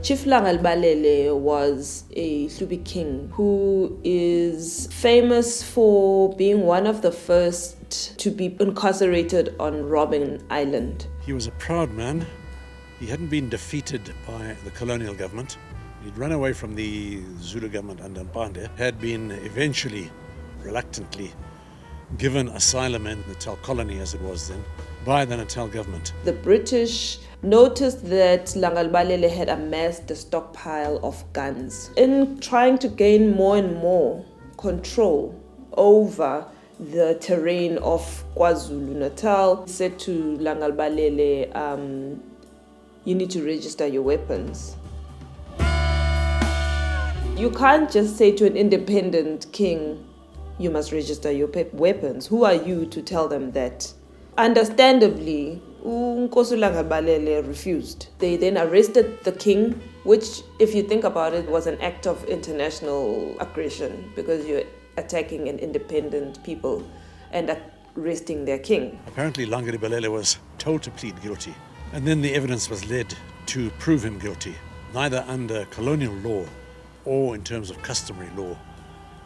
Chief Langalbalele was a Hlubi king who is famous for being one of the first to be incarcerated on Robben Island. He was a proud man. He hadn't been defeated by the colonial government. He'd run away from the Zulu government under Mpande, had been eventually, reluctantly, given asylum in the Natal colony as it was then, by the Natal government. The British noticed that Langalbalele had amassed a stockpile of guns. In trying to gain more and more control over the terrain of KwaZulu-Natal, he said to Langalbalele, you need to register your weapons. You can't just say to an independent king, you must register your weapons. Who are you to tell them that? Understandably, uNkosi Langalbalele refused. They then arrested the king, which, if you think about it, was an act of international aggression because you're attacking an independent people and arresting their king. Apparently, Langalbalele was told to plead guilty, and then the evidence was led to prove him guilty, neither under colonial law or in terms of customary law.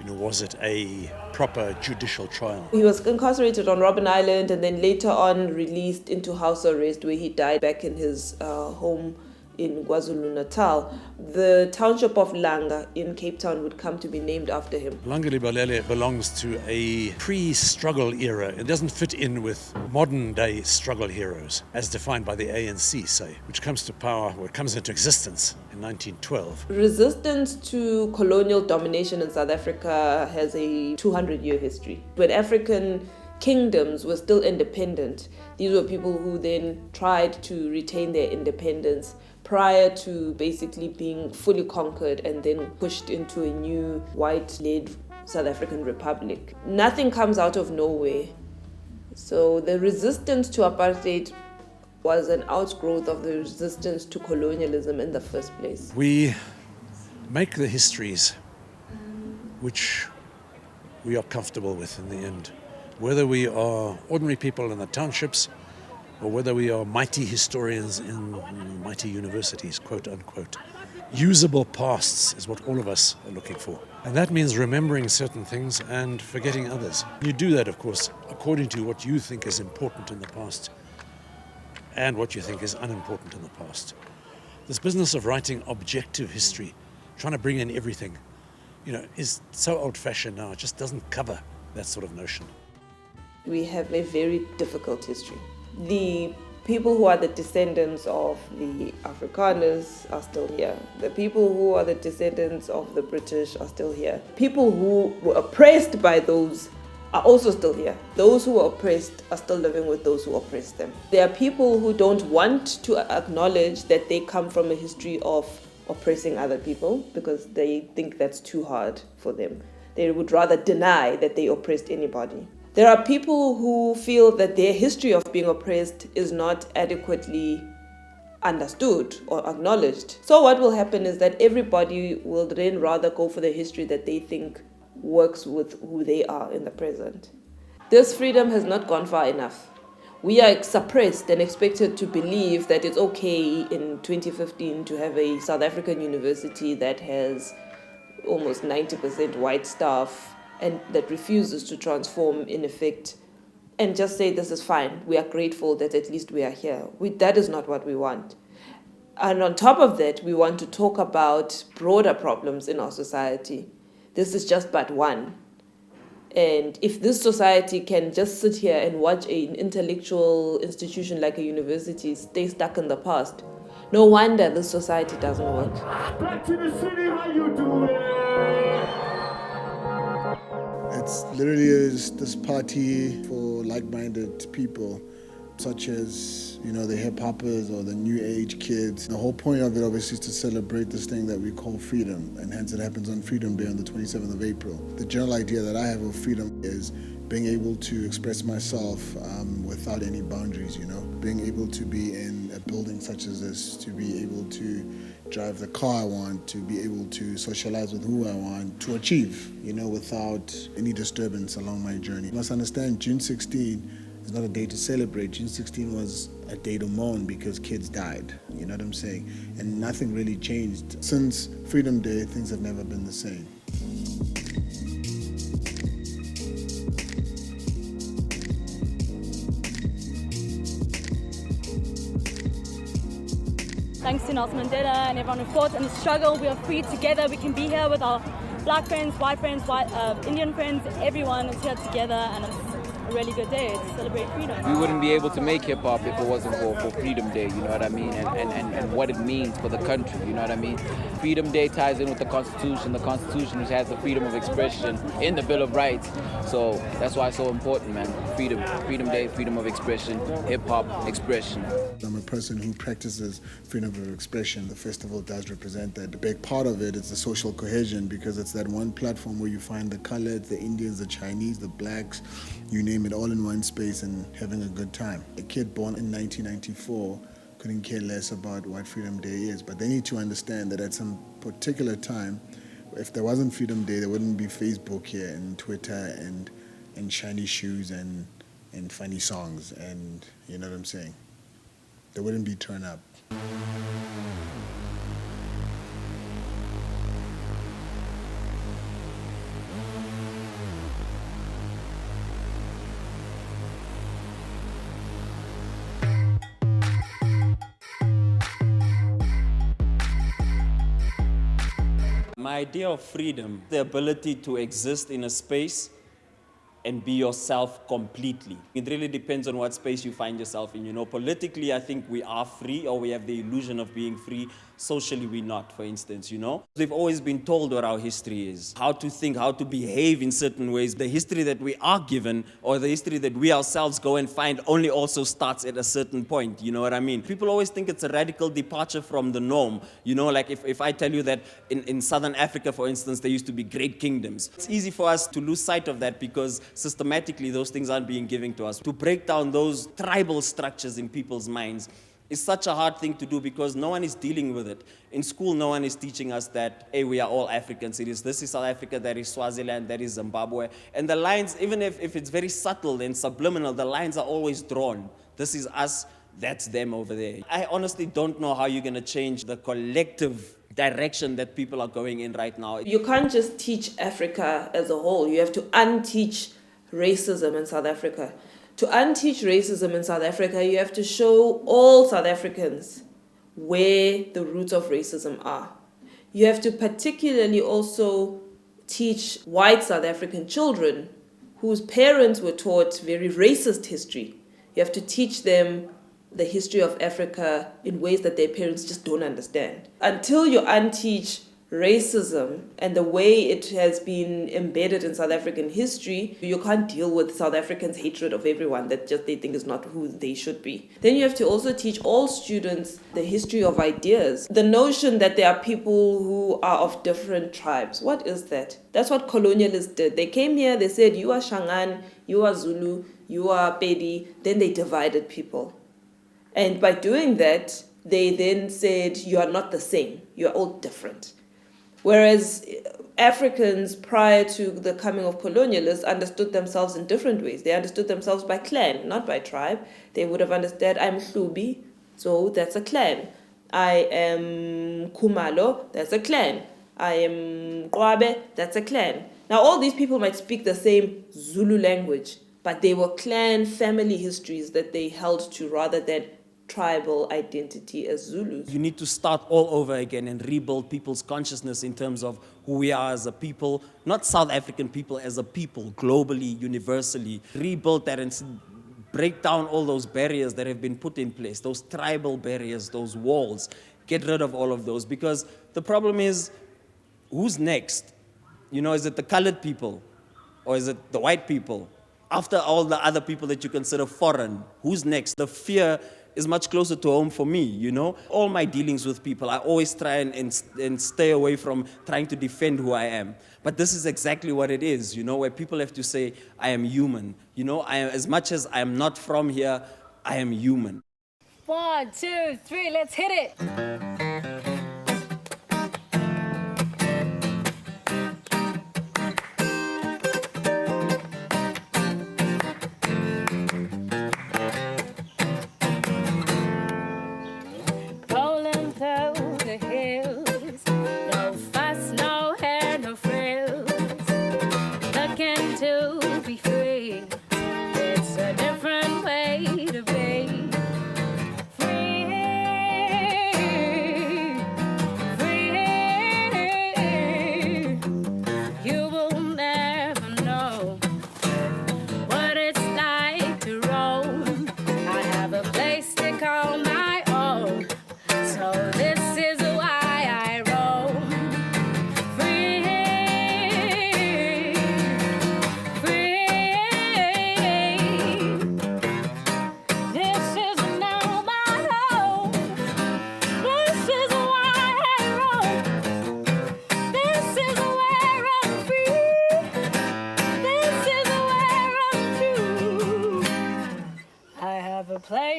Was it a proper judicial trial? He was incarcerated on Robben Island and then later on released into house arrest where he died back in his home in KwaZulu-Natal. The township of Langa in Cape Town would come to be named after him. Langalbalele belongs to a pre-struggle era. It doesn't fit in with modern-day struggle heroes, as defined by the ANC, say, which comes to power, or comes into existence in 1912. Resistance to colonial domination in South Africa has a 200-year history. When African kingdoms were still independent, these were people who then tried to retain their independence prior to basically being fully conquered and then pushed into a new white-led South African republic. Nothing comes out of nowhere. So the resistance to apartheid was an outgrowth of the resistance to colonialism in the first place. We make the histories which we are comfortable with in the end. Whether we are ordinary people in the townships or whether we are mighty historians in mighty universities, quote unquote. Usable pasts is what all of us are looking for. And that means remembering certain things and forgetting others. You do that, of course, according to what you think is important in the past and what you think is unimportant in the past. This business of writing objective history, trying to bring in everything, is so old-fashioned now. It just doesn't cover that sort of notion. We have a very difficult history. The people who are the descendants of the Afrikaners are still here. The people who are the descendants of the British are still here. People who were oppressed by those are also still here. Those who were oppressed are still living with those who oppressed them. There are people who don't want to acknowledge that they come from a history of oppressing other people because they think that's too hard for them. They would rather deny that they oppressed anybody. There are people who feel that their history of being oppressed is not adequately understood or acknowledged. So what will happen is that everybody will then rather go for the history that they think works with who they are in the present. This freedom has not gone far enough. We are suppressed and expected to believe that it's okay in 2015 to have a South African university that has almost 90% white staff and that refuses to transform in effect and just say this is fine. We are grateful that at least we are here. That is not what we want. And on top of that, we want to talk about broader problems in our society. This is just but one. And if this society can just sit here and watch an intellectual institution like a university stay stuck in the past, no wonder this society doesn't work. Back to the city, how you doing? It's literally this party for like-minded people, such as, the hip-hoppers or the new age kids. The whole point of it obviously is to celebrate this thing that we call freedom, and hence it happens on Freedom Day on the 27th of April. The general idea that I have of freedom is being able to express myself without any boundaries, being able to be in a building such as this, to be able to drive the car I want, to be able to socialize with who I want, to achieve, without any disturbance along my journey. You must understand, June 16 is not a day to celebrate. June 16 was a day to mourn because kids died. You know what I'm saying? And nothing really changed. Since Freedom Day, things have never been the same. Thanks to Nelson Mandela and everyone who fought in the struggle, we are free together. We can be here with our black friends, white friends, Indian friends, everyone is here together, and it's a really good day to celebrate freedom. We wouldn't be able to make hip-hop if it wasn't for Freedom Day, you know what I mean, and what it means for the country, you know what I mean. Freedom Day ties in with the Constitution which has the freedom of expression in the Bill of Rights, so that's why it's so important, man. Freedom Day, freedom of expression, hip-hop expression. I'm a person who practices freedom of expression. The festival does represent that. A big part of it is the social cohesion, because it's that one platform where you find the colored, the Indians, the Chinese, the blacks, you name it, all in one space and having a good time. A kid born in 1994 couldn't care less about what Freedom Day is, but they need to understand that at some particular time, if there wasn't Freedom Day, there wouldn't be Facebook here and Twitter and shiny shoes and funny songs, and you know what I'm saying? There wouldn't be Turn Up. My idea of freedom, the ability to exist in a space and be yourself completely. It really depends on what space you find yourself in. You know, politically, I think we are free, or we have the illusion of being free. Socially, we're not, for instance, you know. We've always been told what our history is, how to think, how to behave in certain ways. The history that we are given, or the history that we ourselves go and find, only also starts at a certain point, you know what I mean? People always think it's a radical departure from the norm. You know, like if I tell you that in Southern Africa, for instance, there used to be great kingdoms. It's easy for us to lose sight of that because systematically those things aren't being given to us. To break down those tribal structures in people's minds is such a hard thing to do because no one is dealing with it. In school, no one is teaching us that, hey, we are all Africans. This is South Africa, that is Swaziland, that is Zimbabwe. And the lines, even if it's very subtle and subliminal, the lines are always drawn. This is us, that's them over there. I honestly don't know how you're going to change the collective direction that people are going in right now. You can't just teach Africa as a whole. You have to unteach racism in South Africa. To unteach racism in South Africa, you have to show all South Africans where the roots of racism are. You have to particularly also teach white South African children whose parents were taught very racist history. You have to teach them the history of Africa in ways that their parents just don't understand. Until you unteach racism and the way it has been embedded in South African history, you can't deal with South Africans' hatred of everyone that just they think is not who they should be. Then you have to also teach all students the history of ideas. The notion that there are people who are of different tribes. What is that? That's what colonialists did. They came here, they said, you are Shangaan, you are Zulu, you are Pedi. Then they divided people. And by doing that, they then said, you are not the same, you are all different. Whereas Africans prior to the coming of colonialists understood themselves in different ways. They understood themselves by clan, not by tribe. They would have understood, I'm Hlubi, so that's a clan. I am Kumalo, that's a clan. I am Kwabe, that's a clan. Now all these people might speak the same Zulu language, but they were clan family histories that they held to rather than tribal identity as Zulus. You need to start all over again and rebuild people's consciousness in terms of who we are as a people, not South African people, as a people, globally, universally. Rebuild that and break down all those barriers that have been put in place, those tribal barriers, those walls. Get rid of all of those, because the problem is, who's next? You know, is it the colored people or is it the white people? After all the other people that you consider foreign, who's next? The fear is much closer to home for me, you know? All my dealings with people, I always try and stay away from trying to defend who I am. But this is exactly what it is, you know, where people have to say, I am human. You know, as much as I am not from here, I am human. 1, 2, 3, let's hit it.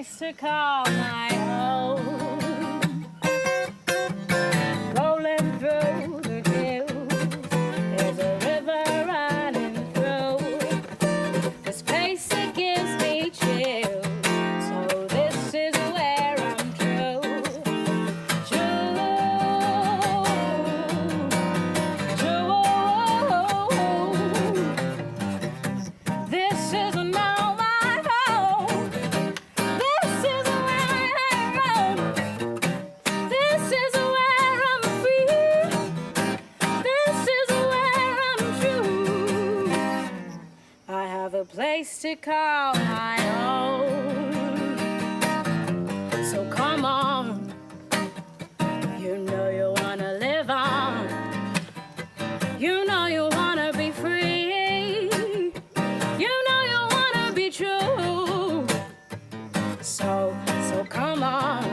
place to call my own. Rolling through the hills, there's a river running through. This place that gives me chills, so this is where I'm true. This is now my home. This is where I roam. This is where I'm free. This is where I'm true. I have a place to call my own. So come on, you know you wanna live on. You know you wanna be free. You know you wanna be true. So come on.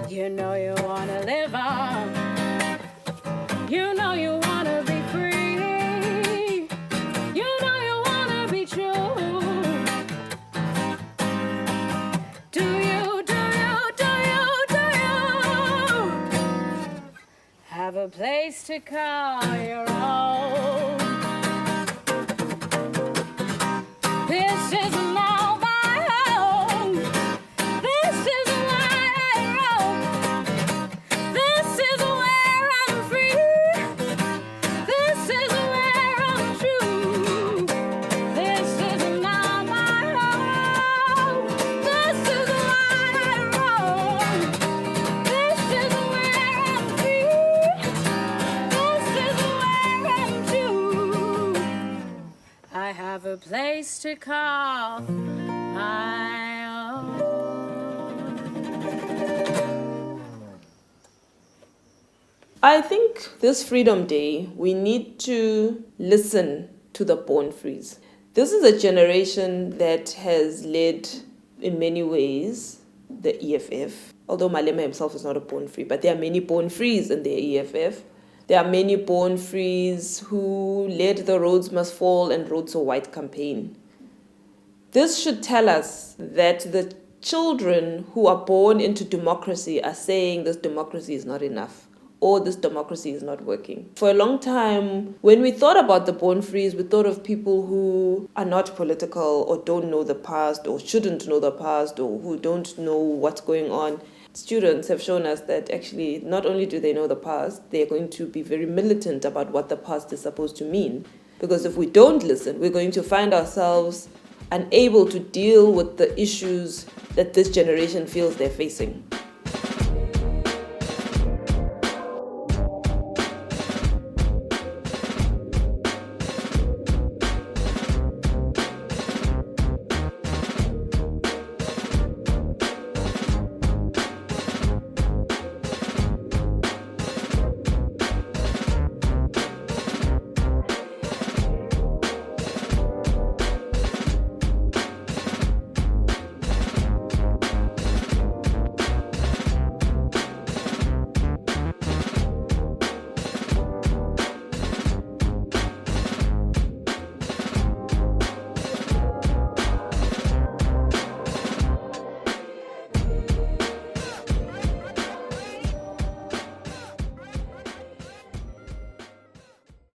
You know you wanna live on. You know you wanna be free. You know you wanna be true. Do you have a place to call your own? This is now my home. This is where I roam. This is where I'm free. This is where I'm true. This is now my home. This is where I roam. This is where I'm free. This is where I'm true. I have a place to call my own. I think this Freedom Day, we need to listen to the born frees. This is a generation that has led, in many ways, the EFF. Although Malema himself is not a born free, but there are many born frees in the EFF. There are many born frees who led the Roads Must Fall and Roads So White campaign. This should tell us that the children who are born into democracy are saying this democracy is not enough, or this democracy is not working. For a long time, when we thought about the born frees, we thought of people who are not political or don't know the past or shouldn't know the past or who don't know what's going on. Students have shown us that actually not only do they know the past, they're going to be very militant about what the past is supposed to mean. Because if we don't listen, we're going to find ourselves unable to deal with the issues that this generation feels they're facing.